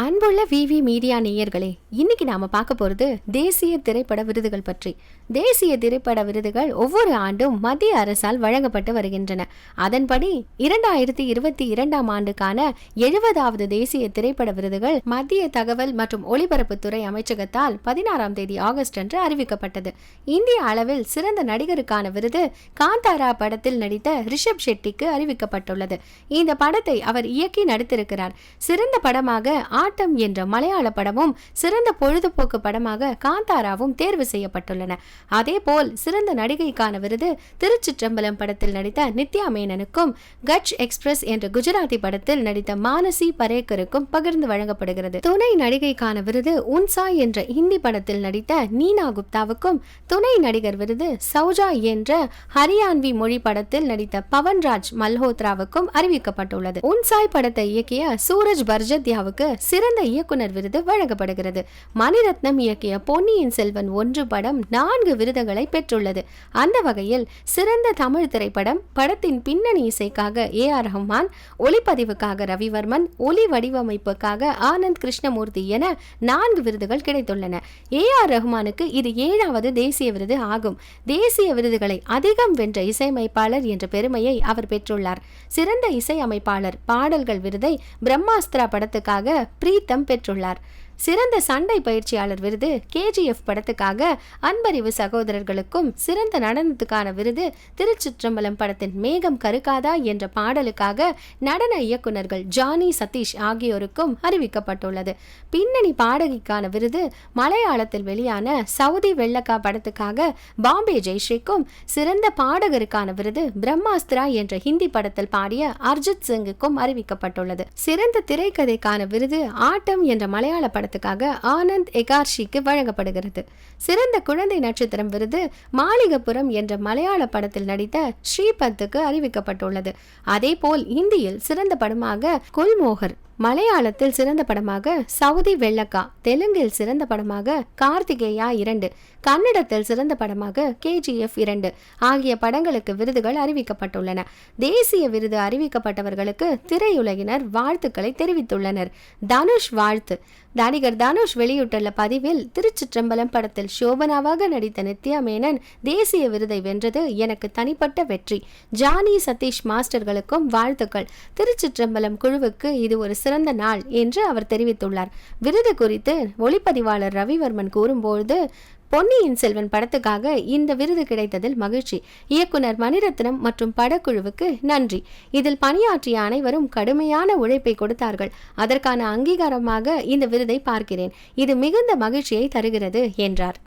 அன்புள்ள விவி மீடியா நேயர்களே, இன்னைக்கு நாம பார்க்க போறது தேசிய திரைப்பட விருதுகள் பற்றி. தேசிய திரைப்பட விருதுகள் ஒவ்வொரு ஆண்டும் மத்திய அரசால் வழங்கப்பட்டு வருகின்றன. அதன்படி 2022ஆம் ஆண்டுக்கான 70வது தேசிய திரைப்பட விருதுகள் மத்திய தகவல் மற்றும் ஒலிபரப்புத்துறை அமைச்சகத்தால் 16ஆம் தேதி ஆகஸ்ட் அன்று அறிவிக்கப்பட்டது. இந்திய அளவில் சிறந்த நடிகருக்கான விருது காந்தாரா படத்தில் நடித்த ரிஷப் ஷெட்டிக்கு அறிவிக்கப்பட்டுள்ளது. இந்த படத்தை அவர் இயக்கி நடித்திருக்கிறார். சிறந்த படமாக ஆட்டம் என்ற மலையாள படமும் சிறந்த பொழுதுபோக்கு படமாக காந்தாராவும் தேர்வு செய்யப்பட்டுள்ளன. அதேபோல் சிறந்த நடிகைக்கான விருது திருச்சிற்றம்பலம் படத்தில் நடித்த நித்யா மேனனுக்கும் கட்ச் எக்ஸ்பிரஸ் என்ற குஜராத்தி படத்தில் நடித்த மானசி பரேக்கருக்கும் பகிர்ந்து வழங்கப்படுகிறது. துணை நடிகைக்கான விருது உன்சா என்ற ஹிந்தி படத்தில் நடித்த நீனா குப்தாவுக்கும், துணை நடிகர் விருது சௌஜா என்ற ஹரியான்வி மொழி படத்தில் நடித்த பவன்ராஜ் மல்ஹோத்ராவுக்கும் அறிவிக்கப்பட்டுள்ளது. உன்சாய் படத்தை இயக்கிய சூரஜ் பர்ஜத்யாவுக்கு சிறந்த இயக்குனர் விருது வழங்கப்படுகிறது. மணிரத்னம் இயக்கிய பொன்னியின் செல்வன் 1 படம் 4 விருதுகளை பெற்றுள்ளது. அந்த வகையில் சிறந்த தமிழ் திரைப்படம், படத்தின் பின்னணி இசைக்காக AR ரஹ்மான், ஒளிப்பதிவுக்காக ரவிவர்மன், ஒலி வடிவமைப்புக்காக ஆனந்த் கிருஷ்ணமூர்த்தி என 4 விருதுகள் கிடைத்துள்ளன. AR ரஹ்மானுக்கு இது 7வது தேசிய விருது ஆகும். தேசிய விருதுகளை அதிகம் வென்ற இசையமைப்பாளர் என்ற பெருமையை அவர் பெற்றுள்ளார். சிறந்த இசையமைப்பாளர் பாடல்கள் விருதை பிரம்மாஸ்திரா படத்துக்காக பிரீத்தம் பெற்றுள்ளார். சிறந்த சண்டை பயிற்சியாளர் விருது KGF படத்துக்காக அன்பறிவு சகோதரர்களுக்கும், சிறந்த நடனத்துக்கான விருது திருச்சிற்றம்பலம் படத்தின் மேகம் கருக்காதா என்ற பாடலுக்காக நடன இயக்குநர்கள் ஜானி சதீஷ் ஆகியோருக்கும் அறிவிக்கப்பட்டுள்ளது. பின்னணி பாடகிக்கான விருது மலையாளத்தில் வெளியான சவுதி வெள்ளக்கா படத்துக்காக பாம்பே ஜெய்ஸ்ரீக்கும், சிறந்த பாடகருக்கான விருது பிரம்மாஸ்திரா என்ற ஹிந்தி படத்தில் பாடிய அர்ஜித் சிங்குக்கும் அறிவிக்கப்பட்டுள்ளது. சிறந்த திரைக்கதைக்கான விருது ஆட்டம் என்ற மலையாள படத்துக்காக ஆனந்த் எகார்ஷிக்கு வழங்கப்படுகிறது. சிறந்த குழந்தை நட்சத்திரம் விருது மாளிகப்புரம் என்ற மலையாள படத்தில் நடித்த ஸ்ரீபத்துக்கு அறிவிக்கப்பட்டுள்ளது. அதேபோல் இந்தியில் சிறந்த படமாக குல்மோகர், மலையாளத்தில் சிறந்த படமாக சவுதி வெள்ளக்கா, தெலுங்கில் சிறந்த படமாக கார்த்திகேயா 2, கன்னடத்தில் சிறந்த படமாக KGF 2 ஆகிய படங்களுக்கு விருதுகள் அறிவிக்கப்பட்டுள்ளன. தேசிய விருது அறிவிக்கப்பட்டவர்களுக்கு திரையுலகினர் வாழ்த்துக்களை தெரிவித்துள்ளனர். தனுஷ் வாழ்த்து. நடிகர் தனுஷ் வெளியிட்டுள்ள பதிவில், திருச்சிற்றம்பலம் படத்தில் சோபனாவாக நடித்த நித்யா மேனன் தேசிய விருதை வென்றது எனக்கு தனிப்பட்ட வெற்றி. ஜானி சதீஷ் மாஸ்டர்களுக்கும் வாழ்த்துக்கள். திருச்சிற்றம்பலம் குழுவுக்கு இது ஒரு சிறந்த நாள் என்று அவர் தெரிவித்துள்ளார். விருது குறித்து ஒளிப்பதிவாளர் ரவிவர்மன் கூறும்போது, பொன்னியின் செல்வன் படத்துக்காக இந்த விருது கிடைத்ததில் மகிழ்ச்சி. இயக்குனர் மணிரத்னம் மற்றும் படக்குழுவுக்கு நன்றி. இதில் பணியாற்றிய அனைவரும் கடுமையான உழைப்பை கொடுத்தார்கள். அதற்கான அங்கீகாரமாக இந்த விருதை பார்க்கிறேன். இது மிகுந்த மகிழ்ச்சியை தருகிறது என்றார்.